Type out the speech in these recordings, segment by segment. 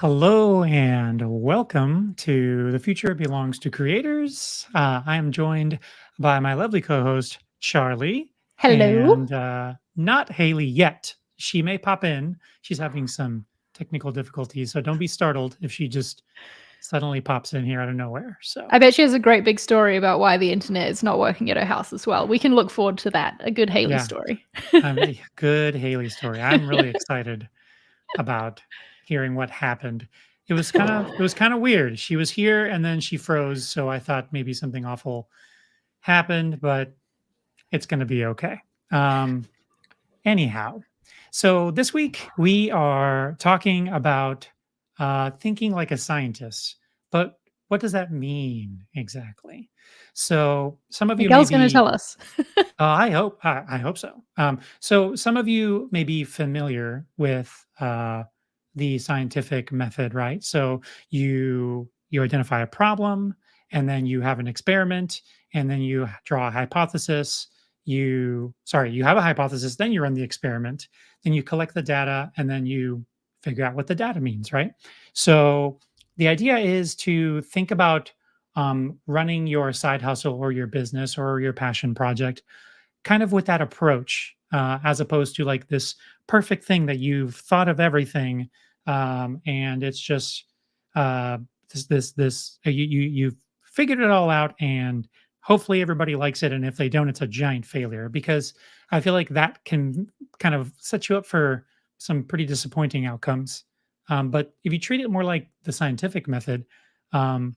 Hello and welcome to The Future Belongs to Creators. I am joined by my lovely co host, Charlie, Hello. and not Haley yet. She may pop in. She's having some technical difficulties, so don't be startled if she just suddenly pops in here out of nowhere. So, I bet she has a great big story about why the internet is not working at her house as well. We can look forward to that. A good Haley yeah, story. a good Haley story. I'm really excited about hearing what happened. It was kind of weird. She was here and then she froze, so I thought maybe something awful happened, but it's going to be okay. Um, anyhow, so this week we are talking about thinking like a scientist, but what does that mean exactly? So some of you may Miguel's going to be tell us. I hope so. So some of you may be familiar with the scientific method, right? So you identify a problem, and then you have an experiment, and then you draw a hypothesis. You have a hypothesis, then you run the experiment, then you collect the data, and then you figure out what the data means, right? So the idea is to think about running your side hustle or your business or your passion project kind of with that approach, as opposed to like this perfect thing that you've thought of everything, and it's just you've figured it all out, and hopefully everybody likes it, and if they don't, it's a giant failure. Because I feel like that can kind of set you up for some pretty disappointing outcomes. But if you treat it more like the scientific method, um,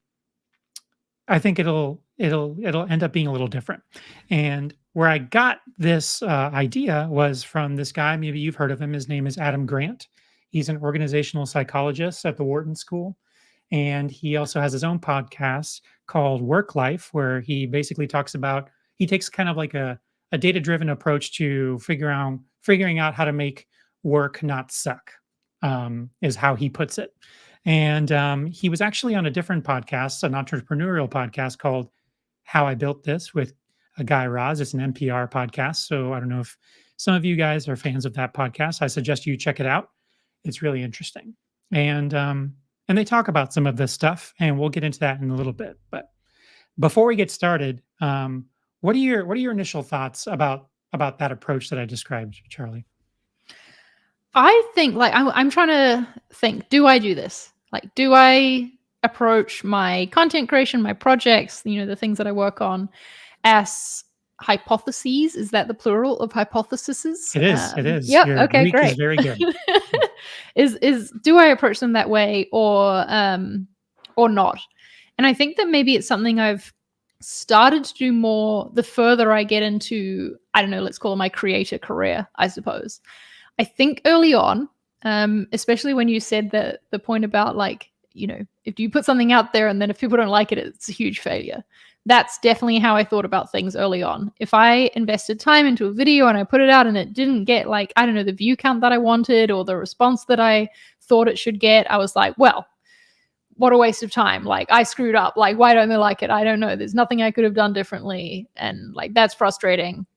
I think it'll end up being a little different. And where I got this idea was from this guy. Maybe you've heard of him. His name is Adam Grant. He's an organizational psychologist at the Wharton School, and he also has his own podcast called Work Life, where he basically talks about he takes kind of like a data driven approach to figuring out how to make work not suck. Is how he puts it. And he was actually on a different podcast, an entrepreneurial podcast called How I Built This with a guy Raz. It's an NPR podcast. So I don't know if some of you guys are fans of that podcast. I suggest you check it out. It's really interesting. And they talk about some of this stuff, and we'll get into that in a little bit. But before we get started, what are your initial thoughts about that approach that I described, Charlie? I think, like, I'm trying to think, do I do this? Like, do I approach my content creation, my projects, the things that I work on as hypotheses? Is that the plural of hypotheses? It is. It is. Yep. Your Okay, Greek is great. very good. Yeah. Is do I approach them that way or not? And I think that maybe it's something I've started to do more the further I get into, I don't know, let's call it my creator career, I suppose. I think early on, especially when you said that the point about like, if you put something out there and then if people don't like it, it's a huge failure. That's definitely how I thought about things early on. If I invested time into a video and I put it out and it didn't get like, I don't know, the view count that I wanted or the response that I thought it should get, I was like, well, what a waste of time. Like, I screwed up. Like, why don't they like it? I don't know. There's nothing I could have done differently. And like, that's frustrating,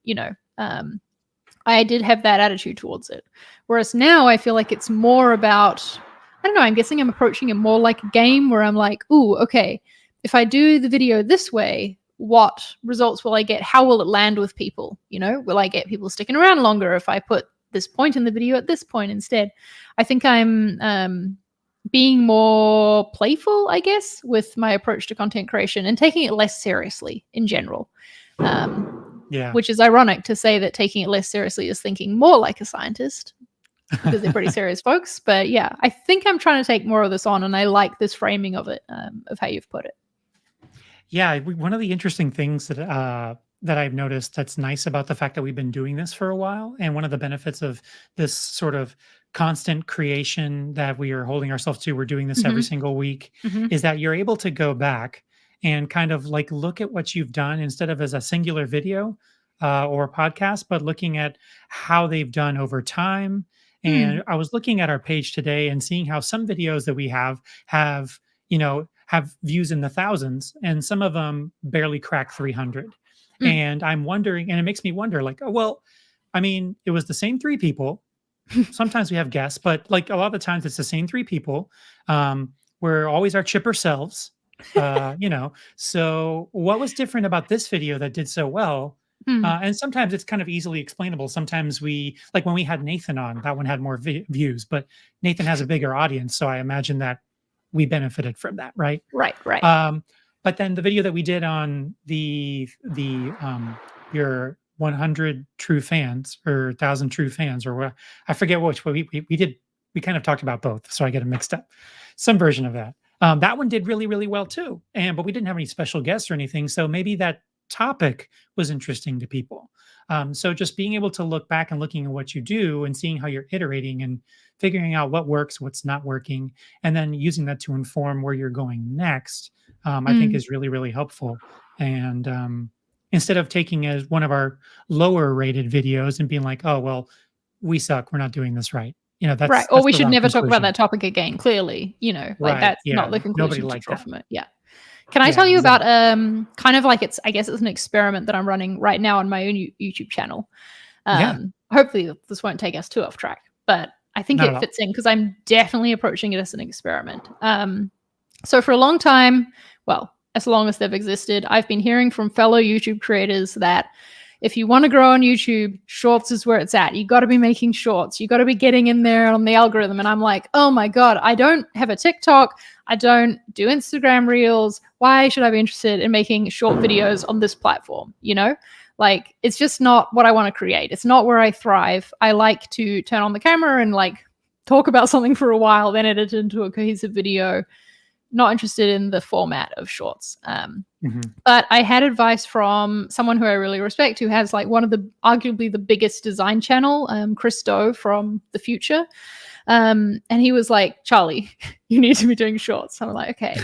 I did have that attitude towards it. Whereas now I feel like it's more about, I don't know, I'm guessing I'm approaching it more like a game where I'm like, ooh, okay, if I do the video this way, what results will I get? How will it land with people? Will I get people sticking around longer if I put this point in the video at this point instead? I think I'm being more playful, I guess, with my approach to content creation and taking it less seriously in general. Yeah. Which is ironic to say that taking it less seriously is thinking more like a scientist because they're pretty serious folks. But yeah, I think I'm trying to take more of this on, and I like this framing of it, of how you've put it. Yeah, one of the interesting things that I've noticed that's nice about the fact that we've been doing this for a while, and one of the benefits of this sort of constant creation that we are holding ourselves to, we're doing this every Mm-hmm. single week, Mm-hmm. is that you're able to go back and kind of like look at what you've done instead of as a singular video or podcast, but looking at how they've done over time. And I was looking at our page today and seeing how some videos that we have views in the thousands, and some of them barely crack 300. And I'm wondering, and it makes me wonder, like, oh well, I mean, it was the same three people, sometimes we have guests, but like a lot of the times it's the same three people. We're always our chipper selves. So what was different about this video that did so well? Hmm. And sometimes it's kind of easily explainable. Sometimes we, like when we had Nathan on, that one had more views, but Nathan has a bigger audience, so I imagine that we benefited from that, right? Right, right. Um, but then the video that we did on your 100 true fans or 1,000 true fans or what, I forget which, but we did, we kind of talked about both, so I get them mixed up. Some version of that. That one did really, really well too. But we didn't have any special guests or anything, so maybe that topic was interesting to people. So just being able to look back and looking at what you do and seeing how you're iterating and figuring out what works, what's not working, and then using that to inform where you're going next, I think Mm. is really, really helpful. And instead of taking as one of our lower rated videos and being like, oh, well, we suck, we're not doing this right. Right. Or That's we the should wrong never talk about conclusion. that topic again, clearly, like Right. that's Yeah. not the Nobody conclusion to likes draw that. from it. Yeah. Can I Yeah, tell you about exactly. kind of like I guess it's an experiment that I'm running right now on my own YouTube channel. Yeah. Hopefully this won't take us too off track, but I think Not it at all. fits in because I'm definitely approaching it as an experiment. So for a long time, well, as long as they've existed, I've been hearing from fellow YouTube creators that if you want to grow on YouTube, shorts is where it's at. You got to be making shorts. You got to be getting in there on the algorithm. And I'm like, oh my God, I don't have a TikTok. I don't do Instagram reels. Why should I be interested in making short videos on this platform? Like it's just not what I want to create. It's not where I thrive. I like to turn on the camera and like talk about something for a while, then edit it into a cohesive video. Not interested in the format of shorts. Mhm. But I had advice from someone who I really respect, who has like one of the arguably the biggest design channel, Chris Doe from the future. And he was like, Charlie, you need to be doing shorts. I'm like, okay.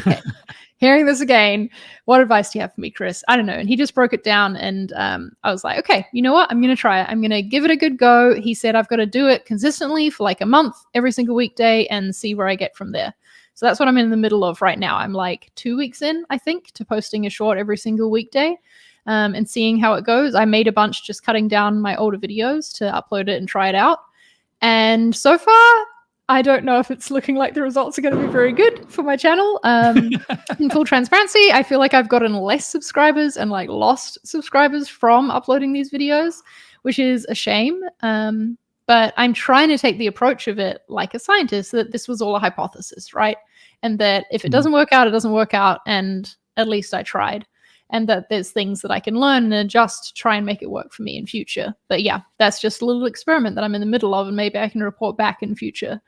Hearing this again, what advice do you have for me, Chris? I don't know. And he just broke it down. And I was like, okay, you know what? I'm going to try it. I'm going to give it a good go. He said, I've got to do it consistently for like a month, every single weekday, and see where I get from there. So that's what I'm in the middle of right now. I'm like 2 weeks in, I think, to posting a short every single weekday and seeing how it goes. I made a bunch just cutting down my older videos to upload it and try it out. And so far, I don't know if it's looking like the results are going to be very good for my channel. In full transparency, I feel like I've gotten less subscribers and like lost subscribers from uploading these videos, which is a shame. But I'm trying to take the approach of it like a scientist, that this was all a hypothesis, right? And that if it Mhm. doesn't work out, it doesn't work out. And at least I tried. And that there's things that I can learn and adjust to try and make it work for me in future. But yeah, that's just a little experiment that I'm in the middle of, and maybe I can report back in future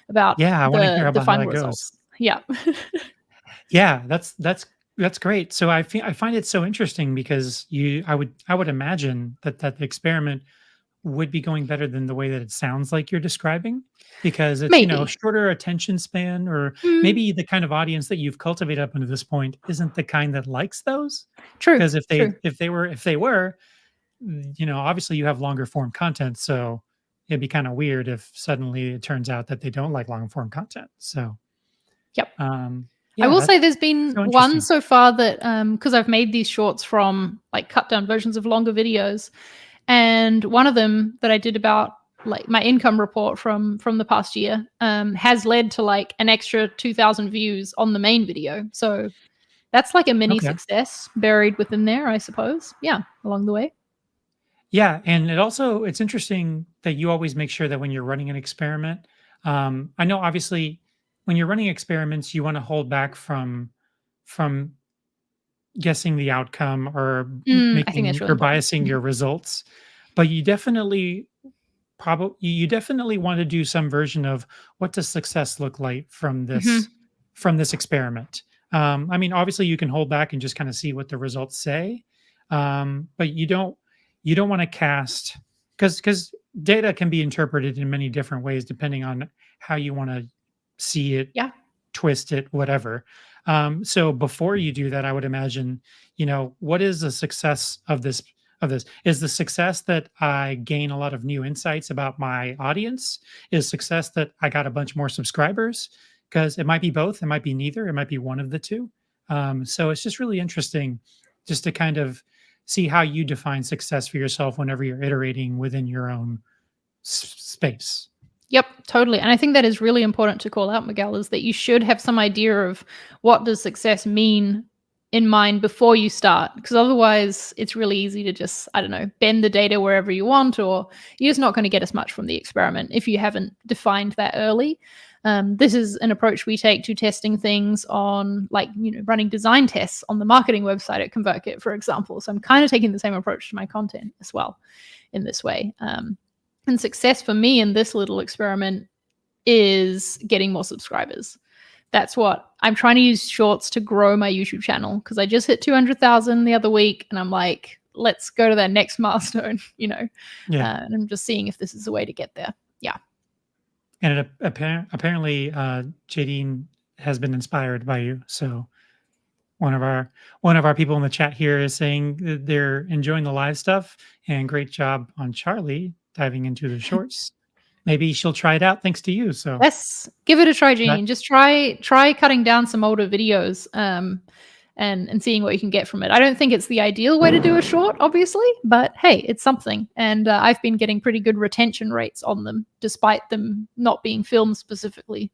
about Yeah, I wanna hear the about how final that goes. results. Yeah. Yeah, that's great. So I find it so interesting because I would imagine that the experiment would be going better than the way that it sounds like you're describing, because it's, Maybe. shorter attention span, or Mm, maybe the kind of audience that you've cultivated up until this point isn't the kind that likes those. true. Because True. if they were, obviously you have longer form content, so it'd be kind of weird if suddenly it turns out that they don't like long form content. So, Yep. I yeah, will say that's there's been so one interesting. so far that because I've made these shorts from like cut down versions of longer videos, and one of them that I did about like my income report from the past year has led to like an extra 2,000 views on the main video. So that's like a mini Okay. success buried within there, I suppose. Yeah, along the way. Yeah, and it's interesting that you always make sure that when you're running an experiment, I know obviously when you're running experiments, you want to hold back from guessing the outcome or I think that's making really or important. biasing Mhm. your results, but you definitely want to do some version of what does success look like Mhm. from this experiment. I mean, obviously, you can hold back and just kind of see what the results say, but you don't want to cast, because data can be interpreted in many different ways depending on how you want to see it, Yeah. twist it, whatever. So before you do that, I would imagine, what is the success of this? Is the success that I gain a lot of new insights about my audience? Is success that I got a bunch more subscribers? Because it might be both, it might be neither, it might be one of the two. So it's just really interesting just to kind of see how you define success for yourself whenever you're iterating within your own space. Yep, totally. And I think that is really important to call out, Miguel, is that you should have some idea of what does success mean in mind before you start. Because otherwise it's really easy to just, I don't know, bend the data wherever you want, or you're just not going to get as much from the experiment if you haven't defined that early. This is an approach we take to testing things on, like, running design tests on the marketing website at ConvertKit, for example. So I'm kind of taking the same approach to my content as well in this way. And success for me in this little experiment is getting more subscribers. That's what I'm trying to use shorts to grow my YouTube channel, because I just hit 200,000 the other week and I'm like, let's go to that next milestone, Yeah. and I'm just seeing if this is a way to get there. Yeah. And apparently, Jadine has been inspired by you. So one of our people in the chat here is saying that they're enjoying the live stuff, and great job on Charlie diving into the shorts. Maybe she'll try it out thanks to you. So Yes, give it a try, that, Jean. Just try cutting down some older videos, and seeing what you can get from it. I don't think it's the ideal way to do a short, obviously, but hey, it's something. And I've been getting pretty good retention rates on them, despite them not being filmed specifically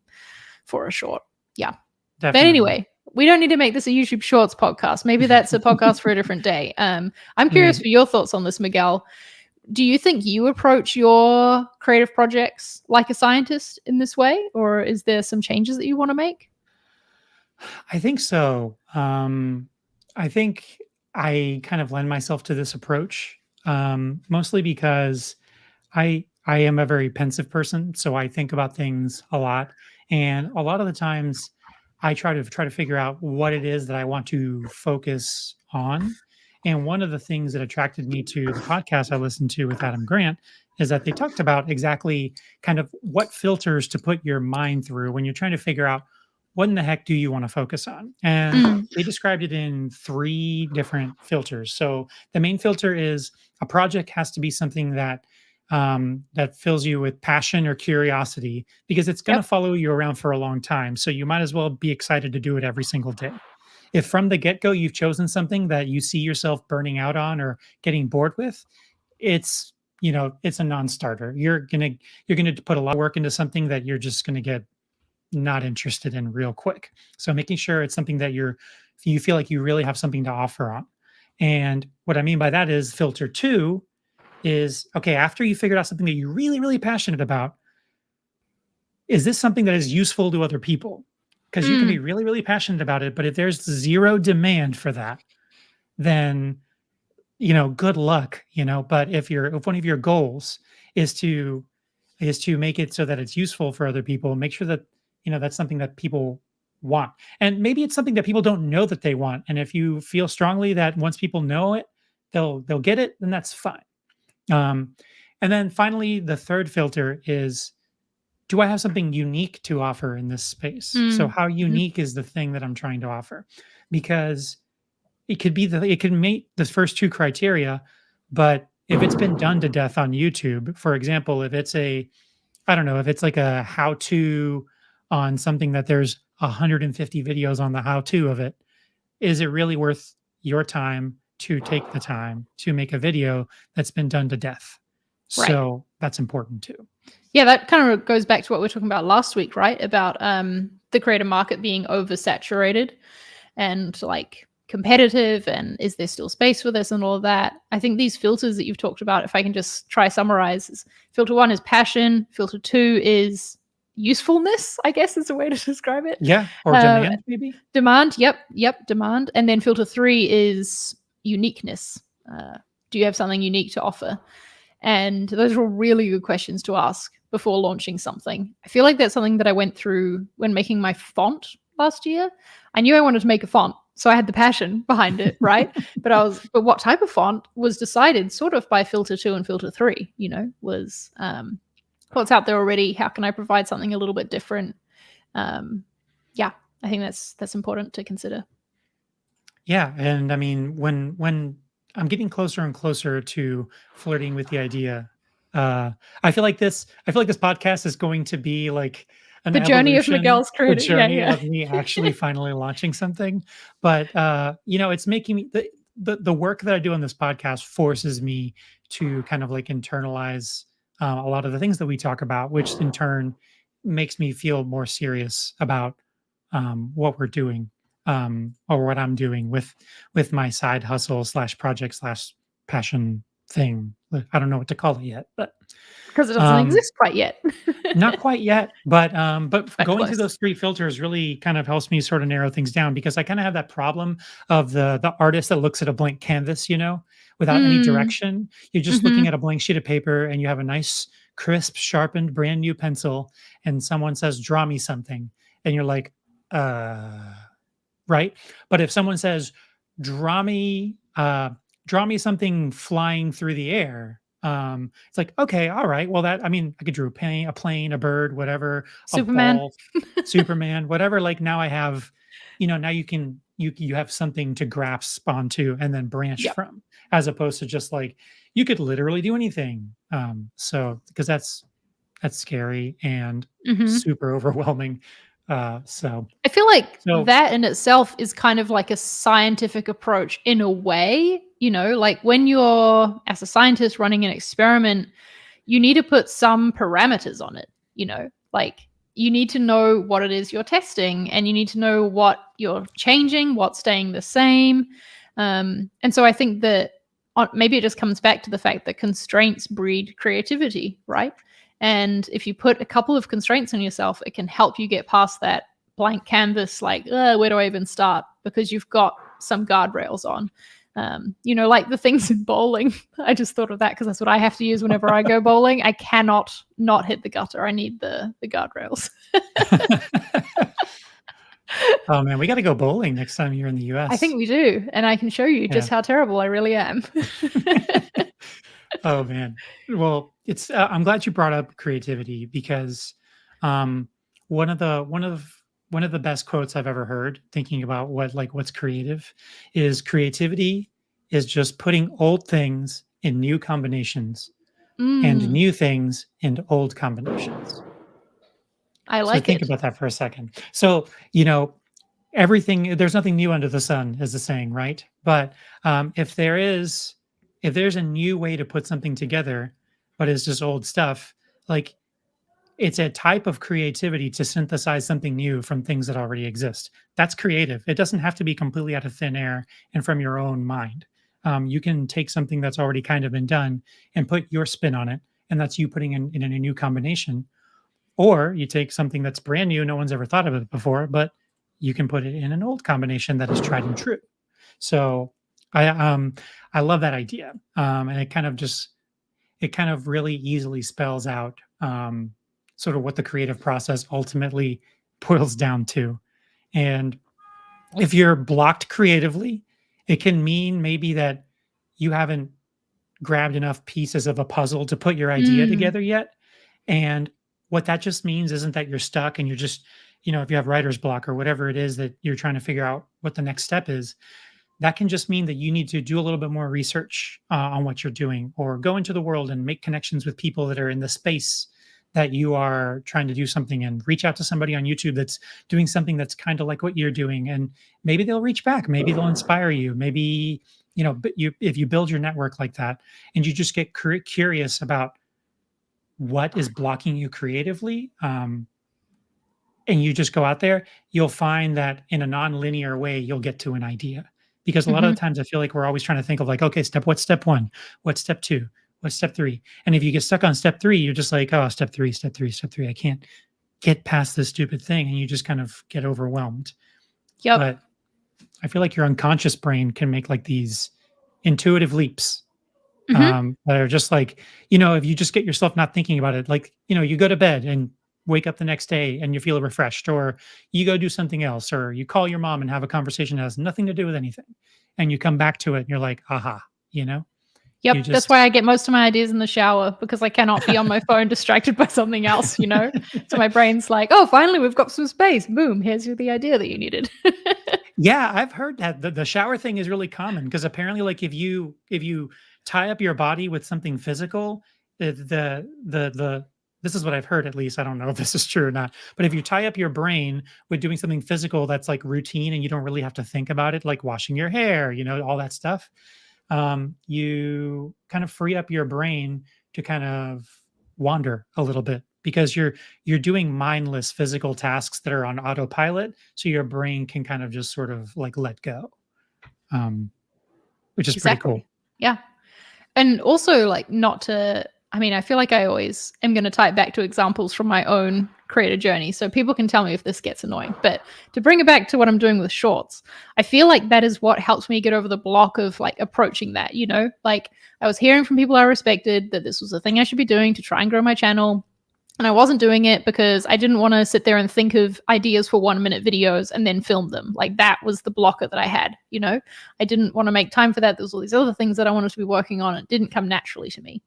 for a short. Yeah. But definitely. anyway, we don't need to make this a YouTube Shorts podcast. Maybe that's a podcast for a different day. I'm curious for your thoughts on this, Miguel. Do you think you approach your creative projects like a scientist in this way, or is there some changes that you want to make? I think so. I think I kind of lend myself to this approach, mostly because I am a very pensive person, so I think about things a lot, and a lot of the times I try to figure out what it is that I want to focus on. And one of the things that attracted me to the podcast I listened to with Adam Grant is that they talked about exactly kind of what filters to put your mind through when you're trying to figure out what in the heck do you want to focus on. And Mm, they described it in three different filters. So the main filter is a project has to be something that fills you with passion or curiosity, because it's going to yep. follow you around for a long time. So you might as well be excited to do it every single day. If from the get go you've chosen something that you see yourself burning out on or getting bored with, it's it's a non-starter. You're gonna put a lot of work into something that you're just gonna get not interested in real quick. So making sure it's something that you feel like you really have something to offer on. And what I mean by that is filter two is, okay, after you figured out something that you're really, really passionate about, is this something that is useful to other people? Because you can be Mm, really, really passionate about it, but if there's zero demand for that, then good luck. But if one of your goals is to make it so that it's useful for other people, make sure that that's something that people want. And maybe it's something that people don't know that they want. And if you feel strongly that once people know it, they'll get it, then that's fine. Um, and then finally, the third filter is, do I have something unique to offer in this space? So mm, how mhm. unique is the thing that I'm trying to offer? Because it can meet the first two criteria, but if it's been done to death on YouTube, for example, if it's a I don't know, if it's like a how to on something that there's 150 videos on the how to of it, is it really worth your time to take the time to make a video that's been done to death? Right. So that's important too. Yeah, that kind of goes back to what we were talking about last week, right? About the creator market being oversaturated and like competitive, and is there still space for this and all of that. I think these filters that you've talked about, if I can just try summarize, is filter one is passion, filter two is usefulness, I guess is a way to describe it. Yeah, or Uh, demand maybe? Demand, yep, demand. And then filter three is uniqueness. Do you have something unique to offer? And those are all really good questions to ask before launching something. I feel like that's something that I went through when making my font last year. I knew I wanted to make a font, so I had the passion behind it, right? But what type of font was decided sort of by filter two and filter three, was what's out there already. How can I provide something a little bit different? Yeah, I think that's important to consider. Yeah, and I mean, when I'm getting closer and closer to flirting with the idea, uh, I feel like this podcast is going to be like an The journey of evolution, Miguel's the creative. Yeah, journey yeah. of me actually finally launching something. But it's making me the work that I do on this podcast forces me to kind of like internalize a lot of the things that we talk about, which in turn makes me feel more serious about what we're doing, or what I'm doing with my side hustle slash project slash passion thing. I don't know what to call it yet, but Because it doesn't um, exist quite yet. not quite yet, but But going through close. those 3 filters really kind of helps me sort of narrow things down because I kinda have that problem of the artist that looks at a blank canvas, without any Mm, direction. You're just looking mhm. at a blank sheet of paper and you have a nice, crisp, sharpened, brand new pencil, and someone says, "Draw me something." And you're like, "Uh" right? But if someone says, "Draw me, uh, draw me something flying through the air," it's like, okay, all right. Well, I mean, I could draw a plane, a bird, whatever, a Superman. ball, Superman, whatever. Like now I have, now you have something to grasp onto and then branch Yep. from, as opposed to just like you could literally do anything. So because that's scary and Mhm. super overwhelming. So I feel like so that in itself is kind of like a scientific approach in a way, like when you're, as a scientist, running an experiment, you need to put some parameters on it, like you need to know what it is you're testing and you need to know what you're changing, what's staying the same. And so I think that maybe it just comes back to the fact that constraints breed creativity, right? And if you put a couple of constraints on yourself, it can help you get past that blank canvas, like, where do I even start? Because you've got some guardrails on. Like the things in bowling. I just thought of that because that's what I have to use whenever I go bowling. I cannot not hit the gutter. I need the guardrails. Oh man, we gotta go bowling next time you're in the I think US. we do, and I can show you Yeah. just how terrible I really am. Oh man. Well, I'm glad you brought up creativity because um one of the best quotes I've ever heard thinking about what's creative is creativity is just putting old things in new combinations and Mm, new things in old combinations. I So like think it. about that for a second. So, everything there's nothing new under the sun is the saying, right? But if there's a new way to put something together, but it's just old stuff, like it's a type of creativity to synthesize something new from things that already exist. That's creative. It doesn't have to be completely out of thin air and from your own mind. You can take something that's already kind of been done and put your spin on it, and that's you putting in a new combination, or you take something that's brand new, no one's ever thought of it before, but you can put it in an old combination that is tried and true. So I um I love that idea. And it kind of really easily spells out sort of what the creative process ultimately boils down to. And if you're blocked creatively, it can mean maybe that you haven't grabbed enough pieces of a puzzle to put your idea Mm, together yet. And what that just means isn't that you're stuck and you're just, if you have writer's block or whatever it is that you're trying to figure out what the next step is, that can just mean that you need to do a little bit more research on what you're doing or go into the world and make connections with people that are in the space that you are trying to do something in. Reach out to somebody on YouTube that's doing something that's kind of like what you're doing, and maybe they'll reach back. Maybe they'll inspire you. Maybe but if you build your network like that, and you just get curious about what is blocking you creatively, and you just go out there, you'll find that in a non-linear way, you'll get to an idea. Because a lot of mhm. the times I feel like we're always trying to think of like, okay, what's step one? What's step two? What's step three? And if you get stuck on step three, you're just like, oh, step three, step three, step three. I can't get past this stupid thing. And you just kind of get overwhelmed. Yep. But I feel like your unconscious brain can make like these intuitive leaps Mhm. that are just like, if you just get yourself not thinking about it, like, you go to bed and wake up the next day and you feel refreshed, or you go do something else, or you call your mom and have a conversation that has nothing to do with anything. And you come back to it and you're like, aha, you Yep, that's why just, I get most of my ideas in the shower because I cannot be on my phone distracted by something else? So my brain's like, "Oh, finally we've got some space. Boom, here's the idea that you needed." yeah, I've heard that the shower thing is really common because apparently, like, if you tie up your body with something physical, the this is what I've heard at least. I don't know if this is true or not, but if you tie up your brain with doing something physical that's like routine and you don't really have to think about it, like washing your hair, all that stuff, you kind of free up your brain to kind of wander a little bit because you're doing mindless physical tasks that are on autopilot, so your brain can kind of just sort of like let go, um, which is pretty cool. Exactly. Yeah. And also, like, not to, I mean, I feel like I always am going to tie it back to examples from my own creator journey. So people can tell me if this gets annoying. But to bring it back to what I'm doing with shorts, I feel like that is what helps me get over the block of like approaching that, you know? Like, I was hearing from people I respected that this was a thing I should be doing to try and grow my channel. And I wasn't doing it because I didn't want to sit there and think of ideas for 1 minute videos and then film them. Like, that was the blocker that I had, you know? I didn't want to make time for that. There was all these other things that I wanted to be working on. It didn't come naturally to me.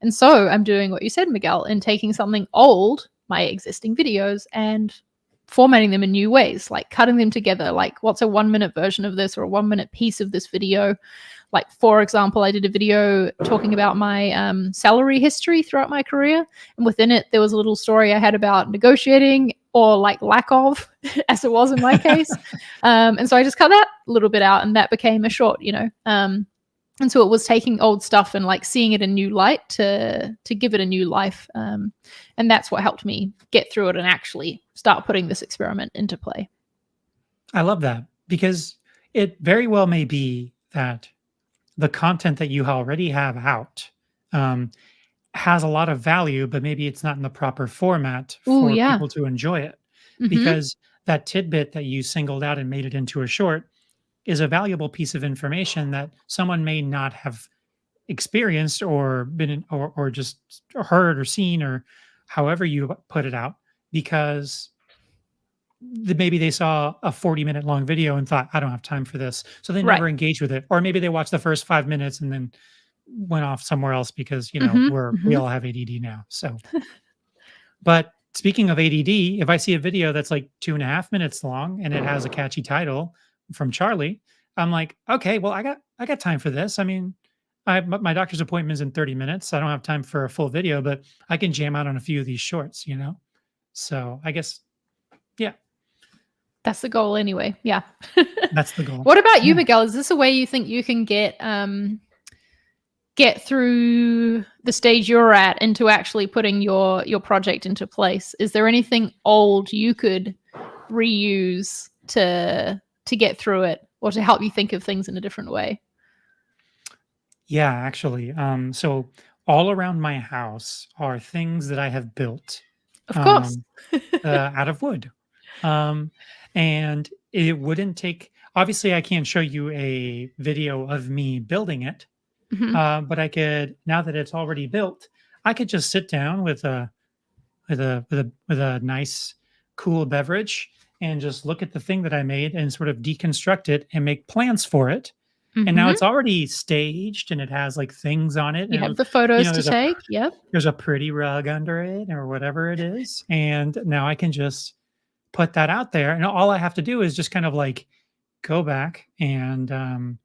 And so I'm doing what you said, Miguel, and taking something old, my existing videos, and formatting them in new ways, like cutting them together. Like, what's a 1 minute version of this or a 1 minute piece of this video? Like, for example, I did a video talking about my salary history throughout my career. And within it, there was a little story I had about negotiating, or like lack of, as it was in my case. And so I just cut that little bit out, and that became a short, you know. And so it was taking old stuff and like seeing it in new light to give it a new life. And that's what helped me get through it and actually start putting this experiment into play. I love that because it very well may be that the content that you already have out has a lot of value, but maybe it's not in the proper format Oh, for yeah. people to enjoy it. Mm-hmm. Because that tidbit that you singled out and made it into a short is a valuable piece of information that someone may not have experienced or been in, or just heard or seen, or however you put it out, because maybe they saw a 40-minute long video and thought, I don't have time for this. So they Right. never engaged with it. Or maybe they watched the first 5 minutes and then went off somewhere else because, Mm-hmm. we Mm-hmm. all have ADD now. So, but speaking of ADD, if I see a video that's like 2.5 minutes long and it has a catchy title from Charlie, I'm like, okay, well, I got time for this. I mean, my doctor's appointment's in 30 minutes. I don't have time for a full video, but I can jam out on a few of these shorts, you know? So I guess, yeah, That's the goal anyway. Yeah. that's the goal. What about you, Yeah. Miguel? Is this a way you think you can get through the stage you're at into actually putting your project into place? Is there anything old you could reuse to get through it, or to help you think of things in a different way? Yeah, actually. So all around my house are things that I have built Of course. um, out of wood. Um, and it wouldn't take, obviously, I can't show you a video of me building it, Mhm. but I could, now that it's already built, I could just sit down with a nice, cool beverage and just look at the thing that I made and sort of deconstruct it and make plans for it. And now Mhm. it's already staged and it has like things on it, You and have the photos to there's take. Yep. there's a pretty rug under it or whatever it is, and now I can just put that out there, and all I have to do is just kind of like go back and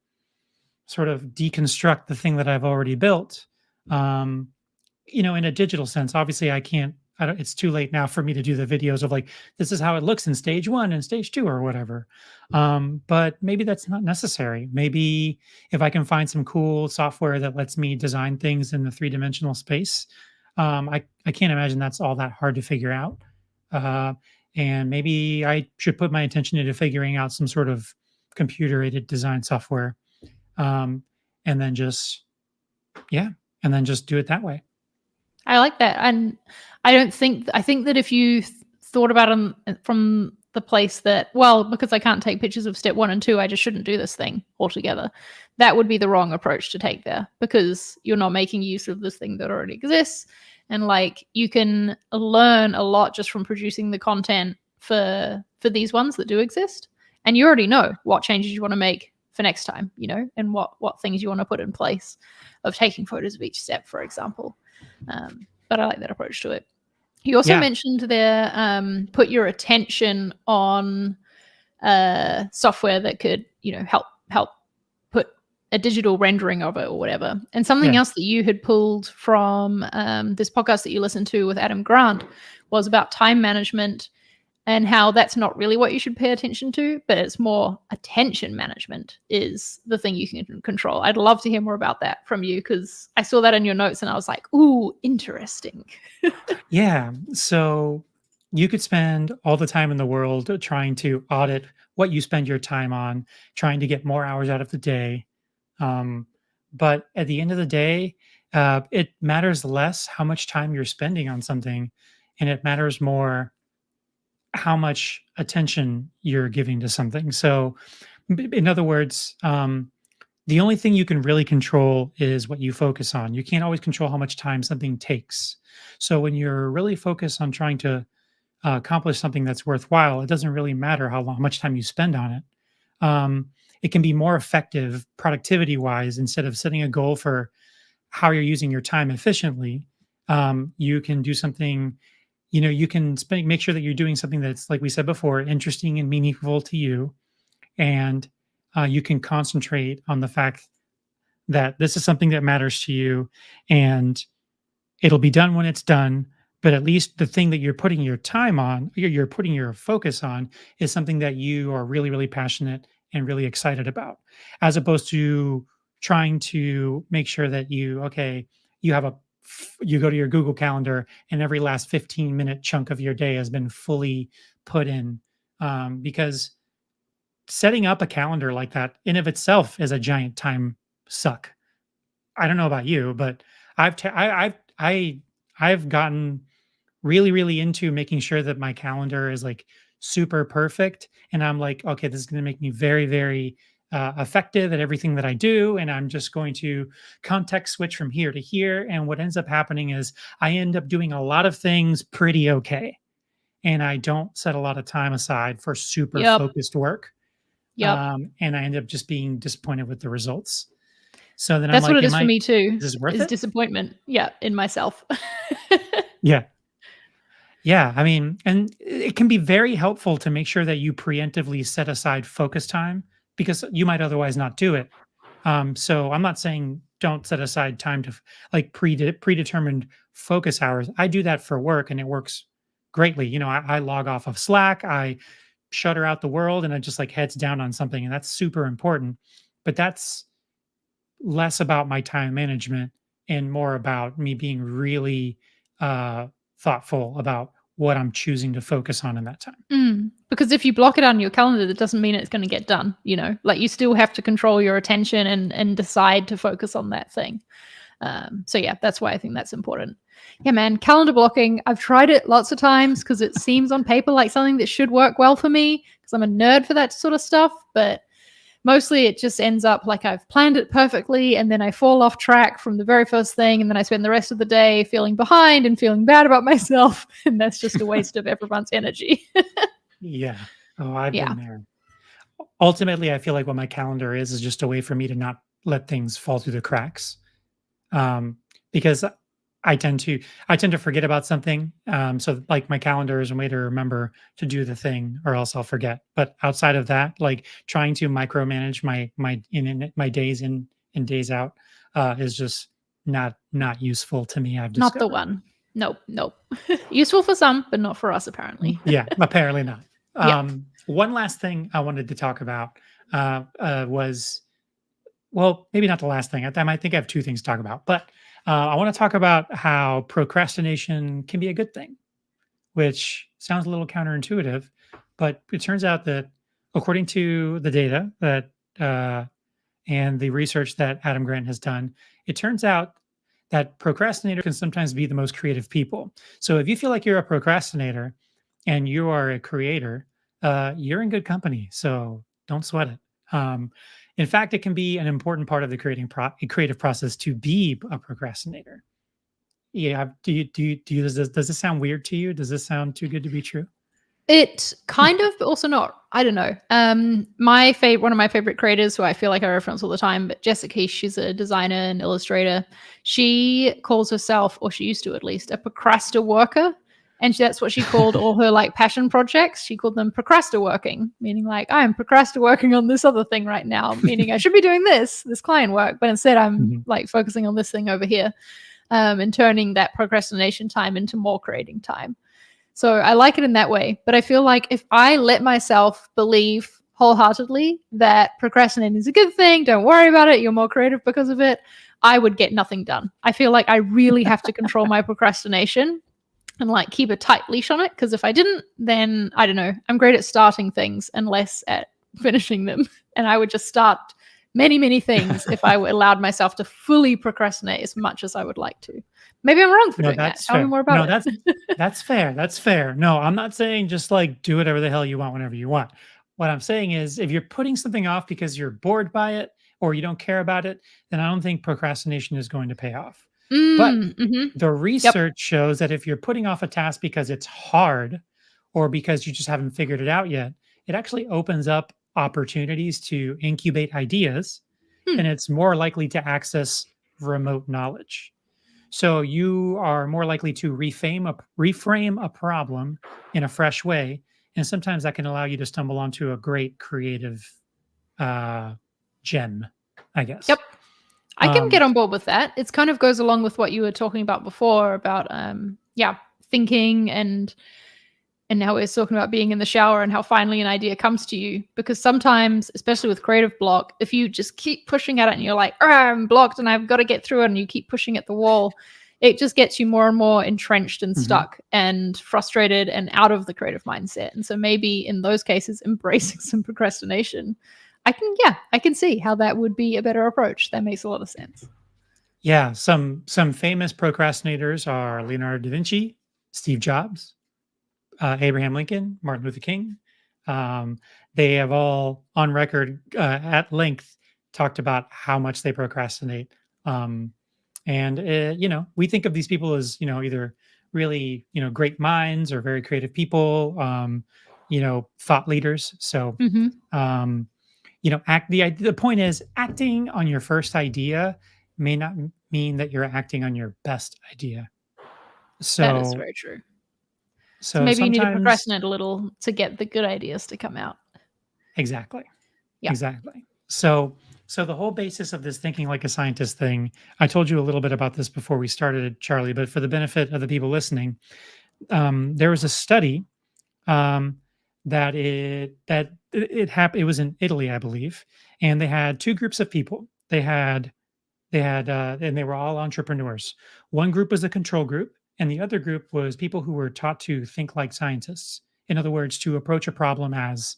sort of deconstruct the thing that I've already built. Um, in a digital sense. Obviously, I don't, it's too late now for me to do the videos of like, this is how it looks in stage one and stage two or whatever. But maybe that's not necessary. Maybe if I can find some cool software that lets me design things in the three-dimensional space, I can't imagine that's all that hard to figure out. Uh, and maybe I should put my attention into figuring out some sort of computer-aided design software, um, and then just, yeah, and then just do it that way. I like that. And I think that if you thought about it from the place that, well, because I can't take pictures of step 1 and 2, I just shouldn't do this thing altogether. That would be the wrong approach to take there, because you're not making use of this thing that already exists. And like, you can learn a lot just from producing the content for these ones that do exist. And you already know what changes you want to make for next time, you know, and what things you want to put in place of taking photos of each step, for example. But I like that approach to it. You also Yeah. mentioned there, put your attention on software that could, you know, help put a digital rendering of it or whatever. And something Yeah. else that you had pulled from this podcast that you listened to with Adam Grant was about time management. and how that's not really what you should pay attention to, but it's more attention management is the thing you can control. I'd love to hear more about that from you because I saw that in your notes and I was like, ooh, interesting. Yeah. So you could spend all the time in the world trying to audit what you spend your time on, trying to get more hours out of the day. Um, but at the end of the day, it matters less how much time you're spending on something, and it matters more how much attention you're giving to something. So, in other words, the only thing you can really control is what you focus on. You can't always control how much time something takes. So, when you're really focused on trying to accomplish something that's worthwhile, it doesn't really matter how much time you spend on it. It can be more effective productivity wise instead of setting a goal for how you're using your time efficiently. You can do something, you can make sure that you're doing something that's, like we said before, interesting and meaningful to you. And you can concentrate on the fact that this is something that matters to you, and it'll be done when it's done, but at least the thing that you're putting your time on, you're putting your focus on, is something that you are really, really passionate and really excited about, as opposed to trying to make sure that okay, you have you go to your Google Calendar and every last 15-minute chunk of your day has been fully put in, because setting up a calendar like that in of itself is a giant time suck. I don't know about you, but I've ta- I've gotten really, really into making sure that my calendar is like super perfect, and I'm like, okay, this is going to make me very, very effective at everything that I do, and I'm just going to context switch from here to here. And what ends up happening is I end up doing a lot of things pretty okay, and I don't set a lot of time aside for super Yep. focused work, Yep. and I end up just being disappointed with the results. So then I'm That's what like, it is for me is too, this worth is it? disappointment. Yeah, in myself. Yeah. Yeah. I mean, and it can be very helpful to make sure that you preemptively set aside focus time because you might otherwise not do it. So I'm not saying don't set aside time to like predetermined focus hours. I do that for work and it works greatly. I log off of Slack, I shutter out the world, and I just like heads down on something. And that's super important. But that's less about my time management and more about me being really uh, thoughtful about what I'm choosing to focus on in that time. Because if you block it out on your calendar, that doesn't mean it's going to get done. Like you still have to control your attention and decide to focus on that thing. So yeah, that's why I think that's important. Yeah, man, calendar blocking. I've tried it lots of times because it seems on paper like something that should work well for me because I'm a nerd for that sort of stuff. But mostly it just ends up like I've planned it perfectly and then I fall off track from the very first thing and then I spend the rest of the day feeling behind and feeling bad about myself. And that's just a waste of everyone's energy. Yeah. Oh, I've Yeah. been there. Ultimately, I feel like what my calendar is just a way for me to not let things fall through the cracks. Because I tend to forget about something. So like my calendar is a way to remember to do the thing, or else I'll forget. But outside of that, like trying to micromanage my days in and days out is just not useful to me. I've Not the discovered. one. Nope, nope. Useful for some, but not for us, apparently. Yeah, apparently not. Yep. One last thing I wanted to talk about was, well, maybe not the last thing. I might think I have two things to talk about, but I want to talk about how procrastination can be a good thing, which sounds a little counterintuitive, but it turns out that according to the data that and the research that Adam Grant has done, it turns out that procrastinator can sometimes be the most creative people. So if you feel like you're a procrastinator and you are a creator, you're in good company. So don't sweat it. In fact, it can be an important part of the creative process to be a procrastinator. Yeah. Does this sound weird to you? Does this sound too good to be true? It kind of, but also not. I don't know. One of my favorite creators, who I feel like I reference all the time, but Jessica, she's a designer and illustrator. She calls herself, or she used to at least, a procrasti worker, and that's what she called all her like passion projects. She called them procrasti working, meaning like I am procrasti working on this other thing right now, meaning I should be doing this client work, but instead I'm Mhm. like focusing on this thing over here, and turning that procrastination time into more creating time. So I like it in that way. But I feel like if I let myself believe wholeheartedly that procrastinating is a good thing, don't worry about it, you're more creative because of it, I would get nothing done. I feel like I really have to control my procrastination and like keep a tight leash on it, because if I didn't, then I don't know, I'm great at starting things and less at finishing them. And I would just start many things if I allowed myself to fully procrastinate as much as I would like to. Maybe I'm wrong for No, doing that. that's Tell me fair. more about No, it. that's fair. That's fair. No, I'm not saying just like do whatever the hell you want whenever you want. What I'm saying is if you're putting something off because you're bored by it or you don't care about it, then I don't think procrastination is going to pay off. But Mhm. the Yep. research shows that if you're putting off a task because it's hard or because you just haven't figured it out yet, it actually opens up opportunities to incubate ideas Hmm. and it's more likely to access remote knowledge. So you are more likely to reframe a problem in a fresh way, and sometimes that can allow you to stumble onto a great creative uh, gem, I guess. Yep. I can get Um, on board with that. It's kind of goes along with what you were talking about before about yeah, thinking and now we're talking about being in the shower and how finally an idea comes to you. Because sometimes, especially with creative block, if you just keep pushing at it and you're like, I'm blocked and I've got to get through it, and you keep pushing at the wall, it just gets you more and more entrenched and mhm. stuck and frustrated and out of the creative mindset. And so maybe in those cases, embracing some procrastination, I can see how that would be a better approach. That makes a lot of sense. Yeah, some famous procrastinators are Leonardo da Vinci, Steve Jobs, Abraham Lincoln, Martin Luther King. Um, they have all on record at length talked about how much they procrastinate. Um, and we think of these people as either really great minds or very creative people, thought leaders. So Hmm. um, the point is acting on your first idea may not mean that you're acting on your best idea. That is So very true. So so maybe you need to sometimes procrastinate a little to get the good ideas to come out. exactly. Yeah. Exactly. So the whole basis of this thinking like a scientist thing, I told you a little bit about this before we started, Charlie, but for the benefit of the people listening, there was a study um, that it happened. It was in Italy, I believe, and they had two groups of people. And they were all entrepreneurs. One group was a control group, and the other group was people who were taught to think like scientists. In other words, to approach a problem as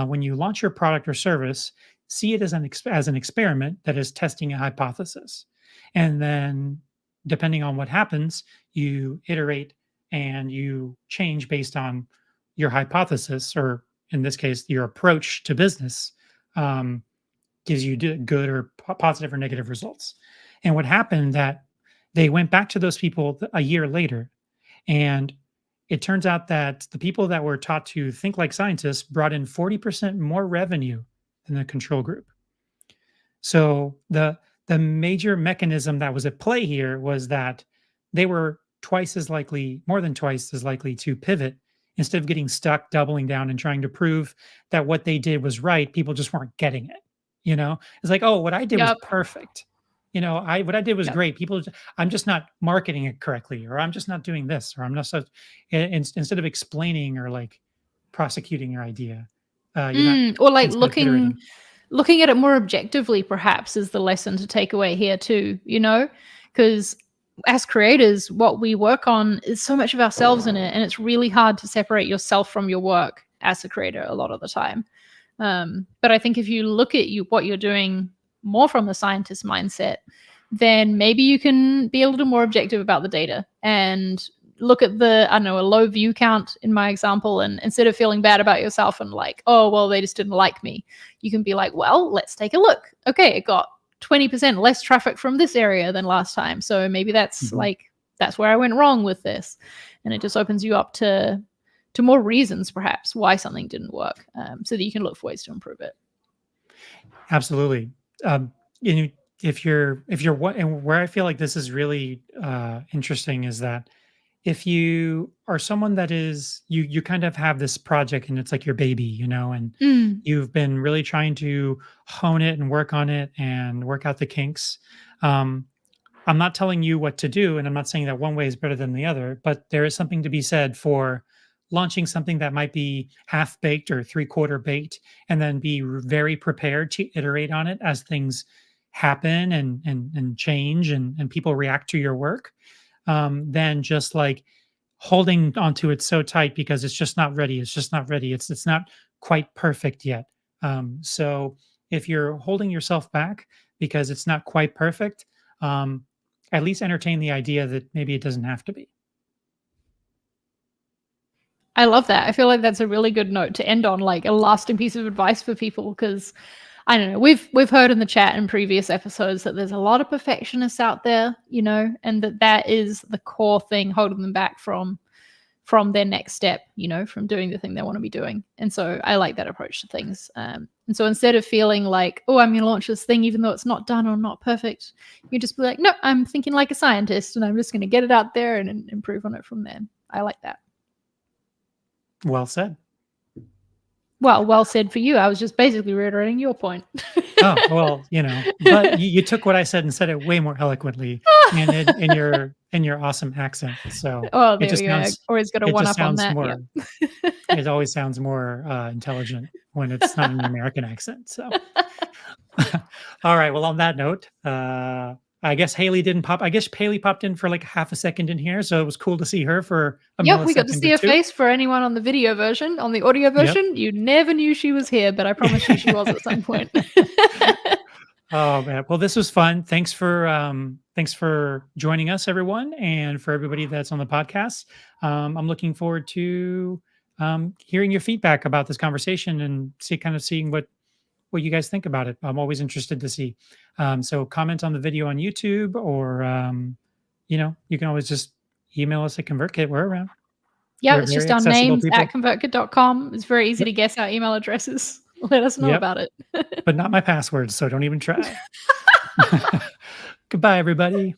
when you launch your product or service, see it as an experiment that is testing a hypothesis, and then depending on what happens, you iterate and you change based on your hypothesis, or in this case, your approach to business. Um, Gives you good or positive or negative results. And what happened that they went back to those people a year later, and it turns out that the people that were taught to think like scientists brought in 40% more revenue than the control group. So the major mechanism that was at play here was that they were more than twice as likely to pivot instead of getting stuck, doubling down, and trying to prove that what they did was right. People just weren't getting it. It's like, oh, what I did was Yep. perfect. What I did was Yep. great. I'm just not marketing it correctly, or I'm just not doing this, or I'm not so. Instead of explaining or like prosecuting your idea, you're not Or like instead of iterating. looking at it more objectively perhaps is the lesson to take away here too, because as creators what we work on is so much of ourselves in it, and it's really hard to separate yourself from your work as a creator a lot of the time. But I think if you look at what you're doing more from the scientist mindset, then maybe you can be a little more objective about the data and look at I don't know, a low view count in my example. And instead of feeling bad about yourself and like, oh, well, they just didn't like me, you can be like, well, let's take a look. Okay, it got 20% less traffic from this area than last time. So maybe Mhm. that's where I went wrong with this. And it just opens you up to more reasons perhaps why something didn't work, so that you can look for ways to improve it. Absolutely. You know, if you're what and where I feel like this is really interesting is that if you are someone that is you kind of have this project and it's like your baby, and Mm. you've been really trying to hone it and work on it and work out the kinks. Um, I'm not telling you what to do, and I'm not saying that one way is better than the other, but there is something to be said for launching something that might be half baked or three-quarter baked, and then be very prepared to iterate on it as things happen and change and people react to your work, than just like holding onto it so tight because it's just not ready. It's just not ready. It's not quite perfect yet. So if you're holding yourself back because it's not quite perfect, um, at least entertain the idea that maybe it doesn't have to be. I love that. I feel like that's a really good note to end on, like a lasting piece of advice for people, because I don't know, we've heard in the chat in previous episodes that there's a lot of perfectionists out there, and that is the core thing holding them back from their next step, from doing the thing they want to be doing. And so I like that approach to things. And so instead of feeling like, oh, I'm going to launch this thing even though it's not done or not perfect, you just be like, no, I'm thinking like a scientist and I'm just going to get it out there and improve on it from there. I like that. Well said. Well said for you. I was just basically reiterating your point. Oh, well, but you took what I said and said it way more eloquently and in your awesome accent. So Oh, it there just we go. I sounds always got a it one just up on sounds that. more Yep. it always sounds more intelligent when it's not an American accent. So all right. Well, on that note, I guess Haley didn't pop. I guess Haley popped in for like half a second in here, so it was cool to see her for a Yep, we got to millisecond see or her two. face. For anyone on the video version. On the audio Yep. version, you never knew she was here, but I promise you she was at some point. Oh man. Well, this was fun. Thanks for joining us, everyone, and for everybody that's on the podcast. I'm looking forward to hearing your feedback about this conversation and seeing what you guys think about it. I'm always interested to see. So comment on the video on YouTube, or you can always just email us at ConvertKit. We're around. Yeah, We're it's very just our accessible names people. at convertkit.com. It's very easy Yep. to guess our email addresses. Let us know Yep. about it. But not my passwords, so don't even try. Goodbye, everybody.